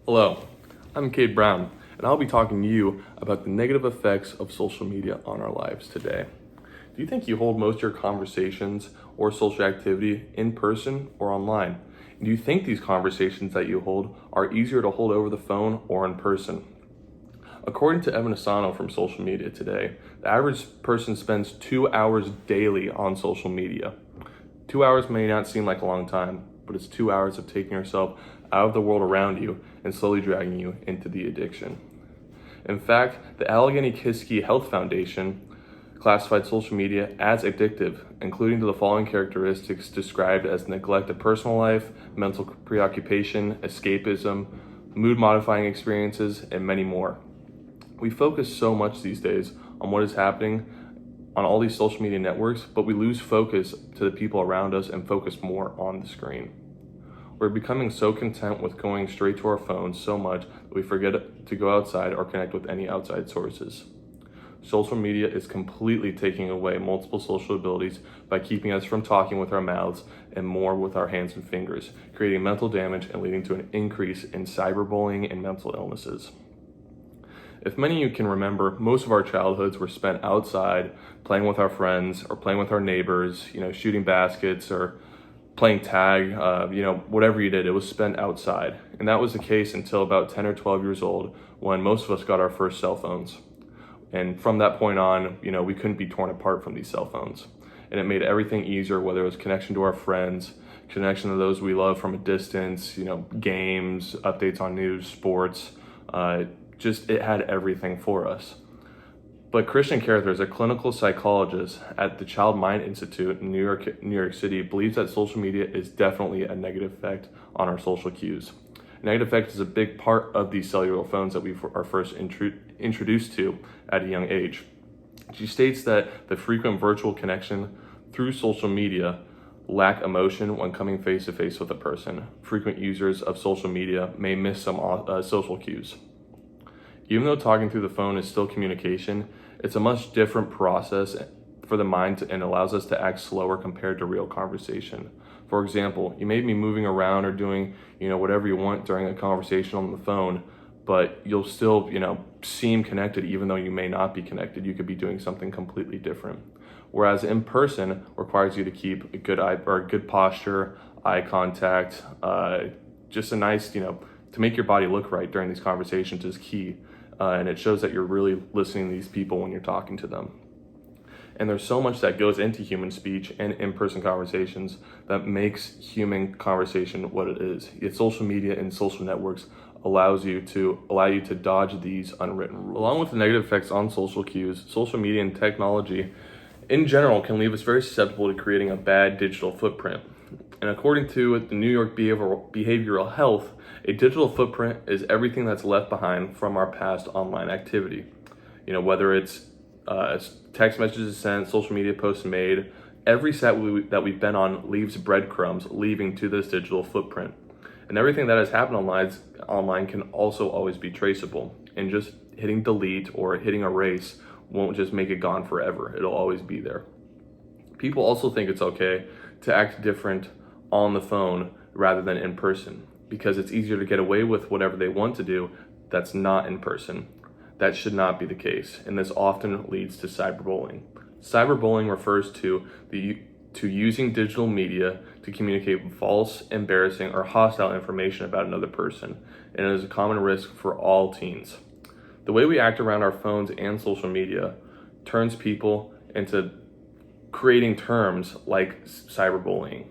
Hello, I'm Cade Brown, and I'll be talking to you about the negative effects of social media on our lives today. Do you think you hold most of your conversations or social activity in person or online? And do you think these conversations that you hold are easier to hold over the phone or in person? According to Evan Asano from Social Media Today, the average person spends 2 hours daily on social media. 2 hours may not seem like a long time, but it's 2 hours of taking yourself out of the world around you and slowly dragging you into the addiction. In fact, the Allegheny Kiski Health Foundation classified social media as addictive, including to the following characteristics described as neglect of personal life, mental preoccupation, escapism, mood-modifying experiences, and many more. We focus so much these days on what is happening on all these social media networks, but we lose focus to the people around us and focus more on the screen. We're becoming so content with going straight to our phones so much that we forget to go outside or connect with any outside sources. Social media is completely taking away multiple social abilities by keeping us from talking with our mouths and more with our hands and fingers, creating mental damage and leading to an increase in cyberbullying and mental illnesses. If many of you can remember, most of our childhoods were spent outside, playing with our friends or playing with our neighbors, shooting baskets or playing tag, whatever you did, it was spent outside. And that was the case until about 10 or 12 years old when most of us got our first cell phones. And from that point on, we couldn't be torn apart from these cell phones. And it made everything easier, whether it was connection to our friends, connection to those we love from a distance, games, updates on news, sports, it had everything for us. But Christian Carruthers, a clinical psychologist at the Child Mind Institute in New York City, believes that social media is definitely a negative effect on our social cues. Negative effect is a big part of these cellular phones that we are first introduced to at a young age. She states that the frequent virtual connection through social media lack emotion when coming face to face with a person. Frequent users of social media may miss some social cues. Even though talking through the phone is still communication, it's a much different process for the mind and allows us to act slower compared to real conversation. For example, you may be moving around or doing, whatever you want during a conversation on the phone, but you'll still, seem connected even though you may not be connected. You could be doing something completely different. Whereas in person requires you to keep a good posture, eye contact, just a nice, to make your body look right during these conversations is key. And it shows that you're really listening to these people when you're talking to them. And there's so much that goes into human speech and in-person conversations that makes human conversation what it is. Yet social media and social networks allow you to dodge these unwritten rules. Along with the negative effects on social cues, social media and technology in general can leave us very susceptible to creating a bad digital footprint. And according to the New York Behavioral Health, a digital footprint is everything that's left behind from our past online activity. Whether it's text messages sent, social media posts made, every site that we've been on leaves breadcrumbs leaving to this digital footprint. And everything that has happened online can also always be traceable. And just hitting delete or hitting erase won't just make it gone forever. It'll always be there. People also think it's okay to act different on the phone rather than in person because it's easier to get away with whatever they want to do that's not in person. That should not be the case, and this often leads to cyberbullying. Cyberbullying refers to using digital media to communicate false, embarrassing, or hostile information about another person, and it is a common risk for all teens. The way we act around our phones and social media turns people into creating terms like cyberbullying.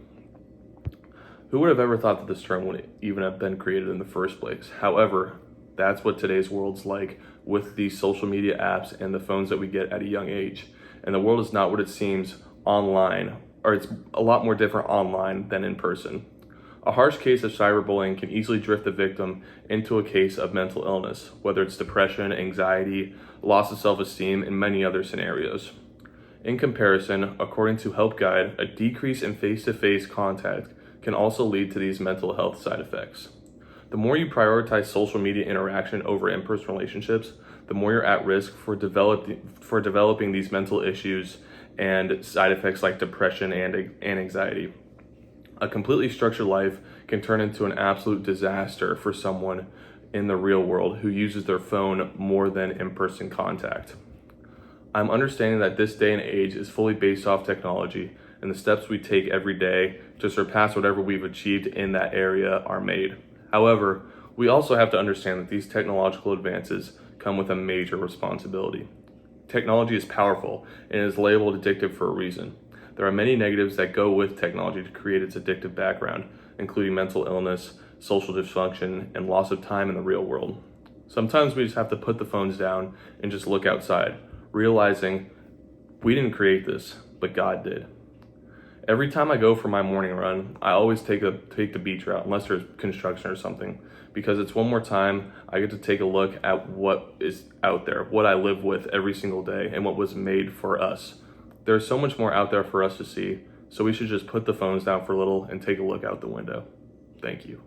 Who would have ever thought that this term would even have been created in the first place? However, that's what today's world's like with these social media apps and the phones that we get at a young age. And the world is not what it seems online, or it's a lot more different online than in person. A harsh case of cyberbullying can easily drift the victim into a case of mental illness, whether it's depression, anxiety, loss of self-esteem, and many other scenarios. In comparison, according to Help Guide, a decrease in face-to-face contact can also lead to these mental health side effects. The more you prioritize social media interaction over in-person relationships, the more you're at risk for developing these mental issues and side effects like depression and anxiety. A completely structured life can turn into an absolute disaster for someone in the real world who uses their phone more than in-person contact. I'm understanding that this day and age is fully based off technology, and the steps we take every day to surpass whatever we've achieved in that area are made. However, we also have to understand that these technological advances come with a major responsibility. Technology is powerful and is labeled addictive for a reason. There are many negatives that go with technology to create its addictive background, including mental illness, social dysfunction, and loss of time in the real world. Sometimes we just have to put the phones down and just look outside, realizing we didn't create this, but God did. Every time I go for my morning run, I always take the beach route, unless there's construction or something, because it's one more time I get to take a look at what is out there, what I live with every single day, and what was made for us. There's so much more out there for us to see, so we should just put the phones down for a little and take a look out the window. Thank you.